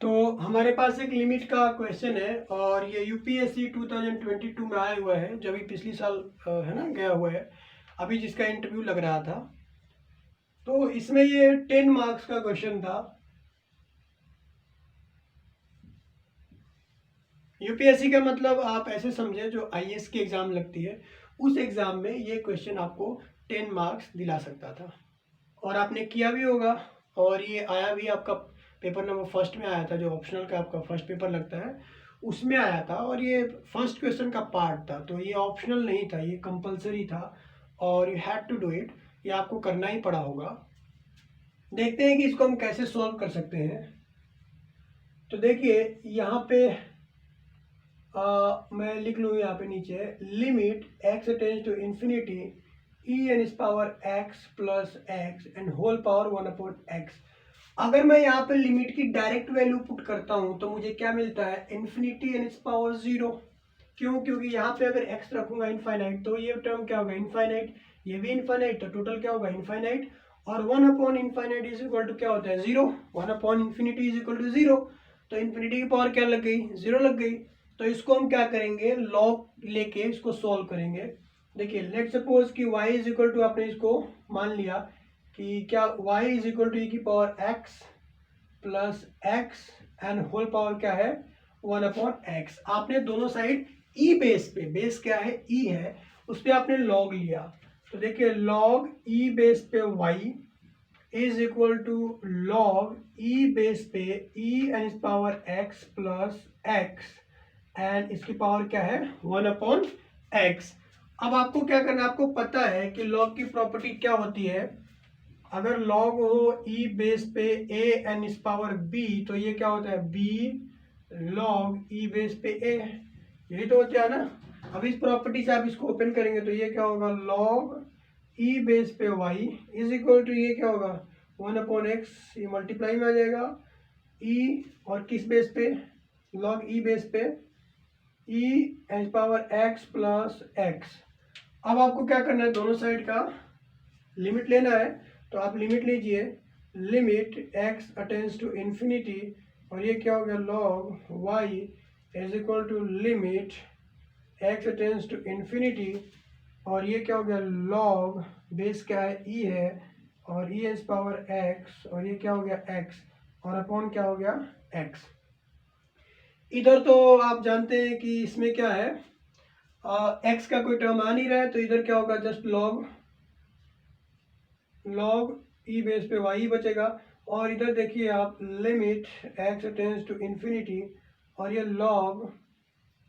तो हमारे पास एक लिमिट का क्वेश्चन है और ये यूपीएससी 2022 में आया हुआ है, जो अभी पिछली साल है ना गया हुआ है, अभी जिसका इंटरव्यू लग रहा था। तो इसमें ये 10 मार्क्स का क्वेश्चन था। यूपीएससी का मतलब आप ऐसे समझे जो आईएएस की एग्ज़ाम लगती है, उस एग्ज़ाम में ये क्वेश्चन आपको 10 मार्क्स दिला सकता था और आपने किया भी होगा। और ये आया भी आपका पेपर नंबर फर्स्ट में आया था, जो ऑप्शनल का आपका फर्स्ट पेपर लगता है उसमें आया था। और ये फर्स्ट क्वेश्चन का पार्ट था, तो ये ऑप्शनल नहीं था, ये कंपलसरी था और you had to do it, ये आपको करना ही पड़ा होगा। देखते हैं कि इसको हम कैसे सॉल्व कर सकते हैं। तो देखिए यहाँ पे मैं लिख लूँ यहाँ पे नीचे, limit x tends to infinity e n इस power x plus x and whole power 1/x। अगर मैं यहाँ पे लिमिट की डायरेक्ट वैल्यू पुट करता हूँ तो मुझे क्या मिलता है, इन्फिनिटी एन इस पावर 0। क्यों? क्योंकि यहाँ पे अगर x रखूंगा इनफाइनाइट तो ये टर्म क्या होगा, इनफाइनाइट, ये भी इनफाइनाइट, तो टोटल क्या होगा, इनफाइनाइट। और 1/इनफाइनाइट इज इक्वल टू क्या होता है, 0। 1/इन्फिनिटी इज इक्वल टू 0। तो इन्फिनिटी की पावर क्या लग गई, 0 लग गई। तो इसको हम क्या करेंगे, लॉग लेके इसको सॉल्व करेंगे। देखिए लेट सपोज कि y इज इक्वल टू, आपने इसको मान लिया कि क्या y is equal to e की power x plus x and whole power क्या है, 1/x। आपने दोनों साइड ई बेस पे, बेस क्या है, ई है, उस पर आपने लॉग लिया। तो देखिए लॉग ई बेस पे y is equal to log e base पे e n power x plus x and इसकी पावर क्या है, 1/x। अब आपको क्या करना है, आपको पता है कि लॉग की प्रॉपर्टी क्या होती है। अगर लॉग हो ई बेस पे ए एन इस पावर बी, तो ये क्या होता है, बी लॉग ई बेस पे ए, यही तो होता है ना। अब इस प्रॉपर्टी से आप इसको ओपन करेंगे तो ये क्या होगा, लॉग ई बेस पे वाई इज इक्वल टू, ये क्या होगा, 1/x, ये मल्टीप्लाई में आ जाएगा ई, और किस बेस पे, लॉग ई बेस पे e n power x plus x. अब आपको क्या करना है, दोनों साइड का लिमिट लेना है। तो आप लिमिट लीजिए, limit x attends to infinity, और ये क्या हो गया, log y is equal to limit x attends to infinity, और ये क्या हो गया, लॉग बेस क्या है, e है, और e इज पावर x, और ये क्या हो गया, x, और अपॉन क्या हो गया, x। इधर तो आप जानते हैं कि इसमें क्या है, x का कोई टर्म आ नहीं रहा है, तो इधर क्या होगा, जस्ट लॉग ई बेस पे वाई बचेगा। और इधर देखिए आप, limit x tends to infinity, और ये लॉग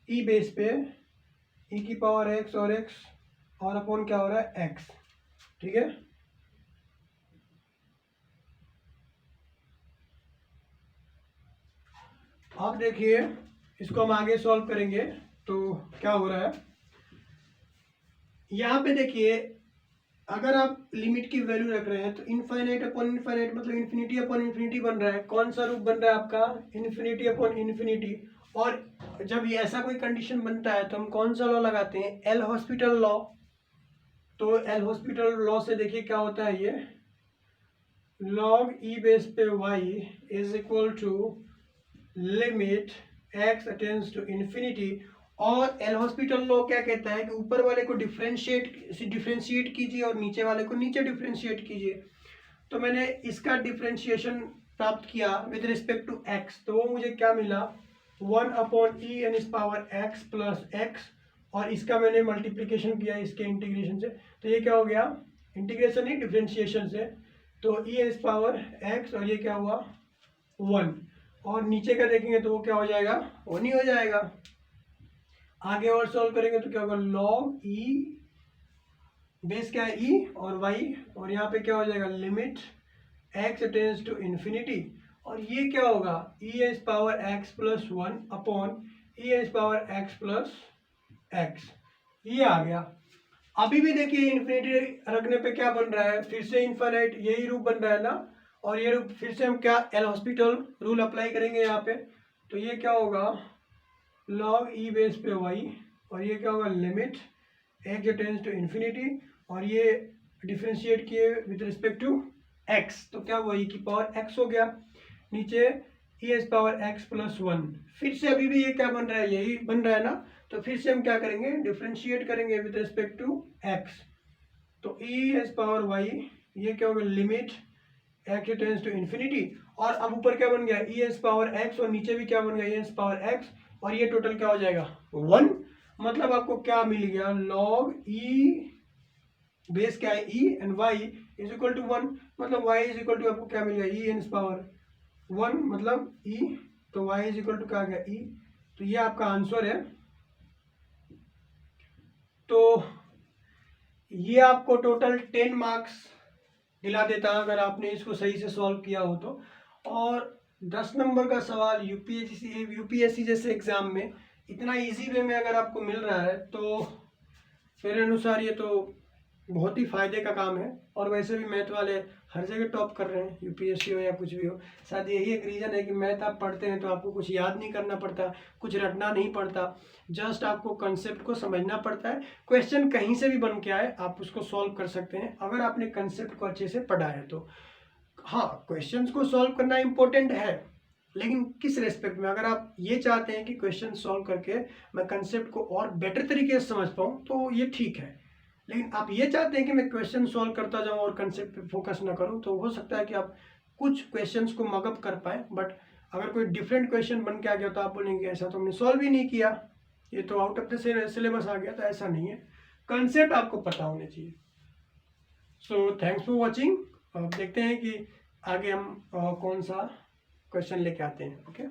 ई बेस पे ई की पावर एक्स और एक्स, और अपॉन क्या हो रहा है, एक्स। ठीक है, अब देखिए इसको हम आगे सॉल्व करेंगे तो क्या हो रहा है। यहाँ पे देखिए, अगर आप लिमिट की वैल्यू रख रहे हैं तो इनफाइनाइट अपॉन इनफाइनाइट मतलब इन्फिनिटी अपॉन इन्फिनिटी बन रहा है। कौन सा रूप बन रहा है आपका, इन्फिनिटी अपॉन इन्फिनिटी। और जब ये ऐसा कोई कंडीशन बनता है तो हम कौन सा लॉ लगाते हैं, एल हॉस्पिटल लॉ। तो एल हॉस्पिटल लॉ से देखिए क्या होता है, ये लॉग ई बेस पे y is equal to limit x attends to infinity. और एल हॉस्पिटल लॉ क्या कहता है कि ऊपर वाले को डिफ्रेंशिएट कीजिए और नीचे वाले को नीचे डिफ्रेंशिएट कीजिए। तो मैंने इसका डिफ्रेंशिएशन प्राप्त किया विद रिस्पेक्ट टू एक्स, तो वो मुझे क्या मिला, 1/e एन इस पावर एक्स प्लस एक्स, और इसका मैंने मल्टीप्लीकेशन किया इसके इंटीग्रेशन से, तो ये क्या हो गया, इंटीग्रेशन ही डिफ्रेंशिएशन से, तो e एन इस पावर एक्स, और ये क्या हुआ, 1। और नीचे का देखेंगे तो वो क्या हो जाएगा, 1 ही हो जाएगा। आगे और सॉल्व करेंगे तो क्या होगा, लॉग ई बेस क्या है, ई और वाई, और यहाँ पे क्या हो जाएगा, limit x tends to infinity, और ये क्या होगा, e's power x plus 1 upon e's power x plus x, ये आ गया। अभी भी देखिए इन्फिनिटी रखने पे क्या बन रहा है, फिर से इनफाइनाइट, यही रूप बन रहा है ना। और ये रूप फिर से हम क्या, एल हॉस्पिटल रूल अप्लाई करेंगे यहाँ पे, तो ये क्या होगा, लॉग ई बेस पे वाई, और ये क्या होगा, limit x tends to infinity, और ये डिफ्रेंशिएट किए विद रिस्पेक्ट टू एक्स, तो क्या हुआ, ई की पावर एक्स हो गया। नीचे E S power x plus one. फिर से अभी भी ये क्या बन रहा है, यही बन रहा है ना, तो फिर से हम क्या करेंगे, डिफ्रेंशिएट करेंगे विद रिस्पेक्ट टू एक्स। तो ई एस पावर वाई, ये क्या होगा, limit x tends to infinity, और अब ऊपर क्या बन गया, ई एस पावर एक्स, और नीचे भी क्या बन गया, ई एस पावर एक्स, और ये टोटल क्या हो जाएगा, वन। मतलब आपको क्या मिल गया, लॉग ई, बेस क्या है e, and y is equal to one. मतलब वाई इज इक्वल टू आपको क्या मिल गया, ई एन पावर वन, मतलब ई, तो वाई इज इक्वल टू क्या आ गया, ई। तो ये आपका आंसर है। तो ये आपको टोटल 10 मार्क्स दिला देता है अगर आपने इसको सही से सॉल्व किया हो तो। और 10 नंबर का सवाल यूपीएससी जैसे एग्जाम में इतना इजी वे में अगर आपको मिल रहा है तो मेरे अनुसार ये तो बहुत ही फायदे का काम है। और वैसे भी मैथ वाले हर जगह टॉप कर रहे हैं, यूपीएससी हो या कुछ भी हो। शायद यही एक रीज़न है कि मैथ आप पढ़ते हैं तो आपको कुछ याद नहीं करना पड़ता, कुछ रटना नहीं पड़ता, जस्ट आपको कंसेप्ट को समझना पड़ता है। क्वेश्चन कहीं से भी बन के आए आप उसको सॉल्व कर सकते हैं अगर आपने कंसेप्ट को अच्छे से पढ़ा है तो। हाँ, क्वेश्चंस को सॉल्व करना इम्पोर्टेंट है, लेकिन किस रेस्पेक्ट में, अगर आप ये चाहते हैं कि क्वेश्चन सॉल्व करके मैं कंसेप्ट को और बेटर तरीके से समझ पाऊँ तो ये ठीक है। लेकिन आप ये चाहते हैं कि मैं क्वेश्चन सॉल्व करता जाऊं और कंसेप्ट पे फोकस ना करूं, तो हो सकता है कि आप कुछ क्वेश्चंस को मगअप कर पाए, बट अगर कोई डिफरेंट क्वेश्चन बन के आ गया तो आप बोलेंगे ऐसा तो हमने सॉल्व ही नहीं किया, ये तो आउट ऑफ द सिलेबस आ गया। तो ऐसा नहीं है, कंसेप्ट आपको पता होने चाहिए। So thanks for watching. देखते हैं कि आगे हम कौन सा क्वेश्चन लेके आते हैं। ओके।